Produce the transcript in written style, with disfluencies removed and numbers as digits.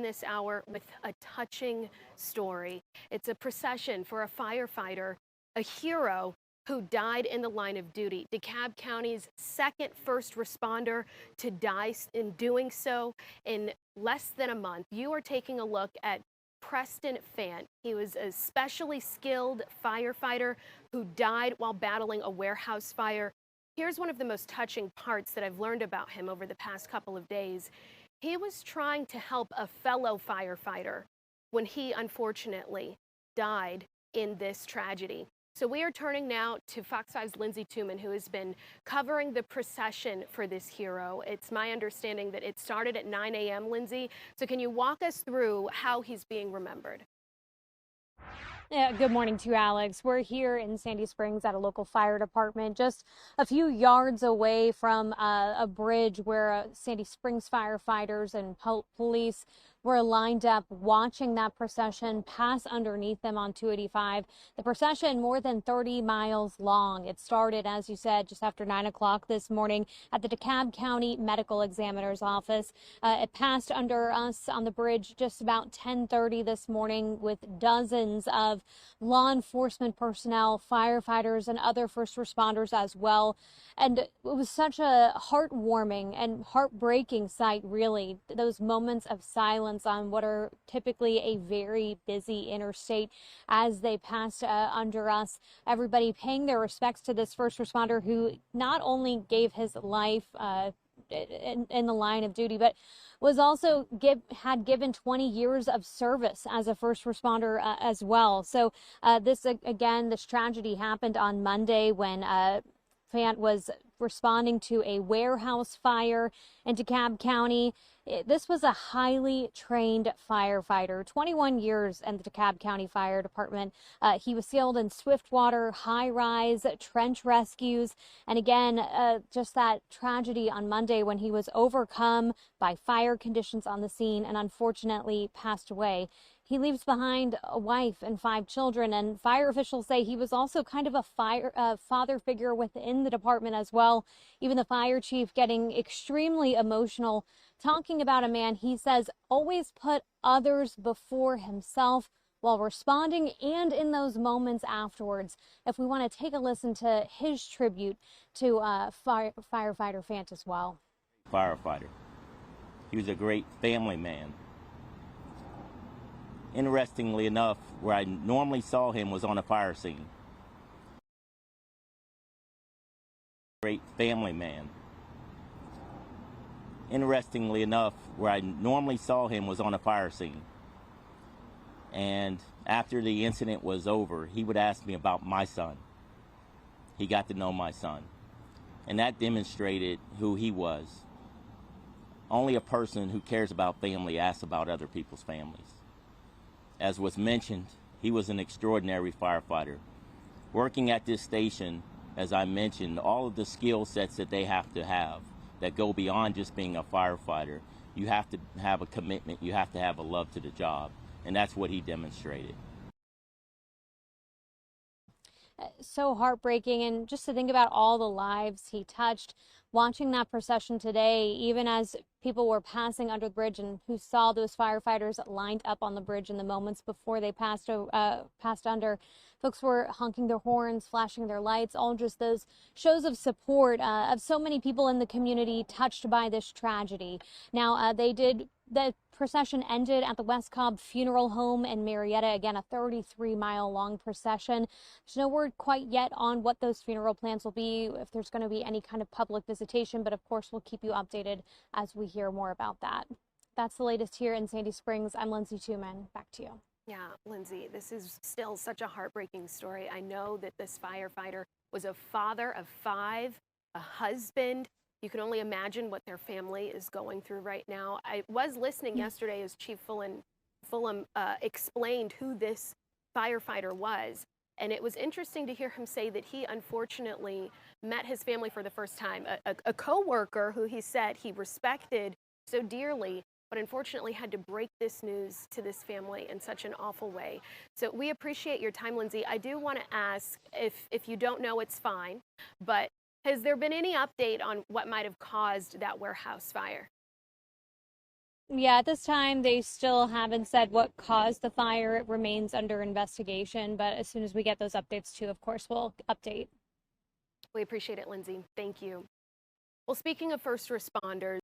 this hour with a touching story. It's a procession for a firefighter, a hero who died in the line of duty. DeKalb County's second first responder to die in doing so in less than a month. You are taking a look at Preston Fant. He was a specially skilled firefighter who died while battling a warehouse fire. Here's one of the most touching parts that I've learned about him over the past couple of days. He was trying to help a fellow firefighter when he unfortunately died in this tragedy. So we are turning now to Fox 5's Lindsay Tuman, who has been covering the procession for this hero. It's my understanding that it started at 9 a.m., Lindsay. So can you walk us through how he's being remembered? Yeah, good morning to you, Alex. We're here in Sandy Springs at a local fire department, just a few yards away from a bridge where Sandy Springs firefighters and police were lined up watching that procession pass underneath them on 285. The procession more than 30 miles long. It started, as you said, just after 9 o'clock this morning at the DeKalb County Medical Examiner's office. It passed under us on the bridge just about 10:30 this morning with dozens of law enforcement personnel, firefighters, and other first responders as well. And it was such a heartwarming and heartbreaking sight, really. Those moments of silence on what are typically a very busy interstate as they passed under us. Everybody paying their respects to this first responder who not only gave his life in the line of duty, but was also had given 20 years of service as a first responder as well. So this tragedy happened on Monday when Fant was responding to a warehouse fire in DeKalb County. This was a highly trained firefighter, 21 years in the DeKalb County Fire Department. He was skilled in swiftwater, high-rise, trench rescues. And again, just that tragedy on Monday when he was overcome by fire conditions on the scene and unfortunately passed away. He leaves behind a wife and 5 children, and fire officials say he was also kind of a father figure within the department as well. Even the fire chief getting extremely emotional, talking about a man he says always put others before himself while responding and in those moments afterwards. If we want to take a listen to his tribute to firefighter Fant as well. Firefighter. He was a great family man. Interestingly enough, where I normally saw him was on a fire scene. Great family man. Interestingly enough, where I normally saw him was on a fire scene. And after the incident was over, he would ask me about my son. He got to know my son. And that demonstrated who he was. Only a person who cares about family asks about other people's families. As was mentioned, he was an extraordinary firefighter. Working at this station, as I mentioned, all of the skill sets that they have to have that go beyond just being a firefighter, you have to have a commitment, you have to have a love to the job, and that's what he demonstrated. So heartbreaking, and just to think about all the lives he touched, watching that procession today, even as people were passing under the bridge and who saw those firefighters lined up on the bridge in the moments before they passed under. Folks were honking their horns, flashing their lights, all just those shows of support of so many people in the community touched by this tragedy. Now, the procession ended at the West Cobb Funeral Home in Marietta. Again, a 33-mile long procession. There's no word quite yet on what those funeral plans will be, if there's going to be any kind of public visitation, but of course we'll keep you updated as we hear more about that. That's the latest here in Sandy Springs. I'm Lindsay Tuman. Back to you. Yeah, Lindsay, this is still such a heartbreaking story. I know that this firefighter was a father of 5, a husband. You can only imagine what their family is going through right now. I was listening yesterday as Chief Fulham explained who this firefighter was. And it was interesting to hear him say that he unfortunately met his family for the first time. A co-worker who he said he respected so dearly, but unfortunately had to break this news to this family in such an awful way. So we appreciate your time, Lindsay. I do want to ask, if you don't know, it's fine, but has there been any update on what might have caused that warehouse fire? Yeah, at this time, they still haven't said what caused the fire. It remains under investigation, but as soon as we get those updates too, of course, we'll update. We appreciate it, Lindsay. Thank you. Well, speaking of first responders,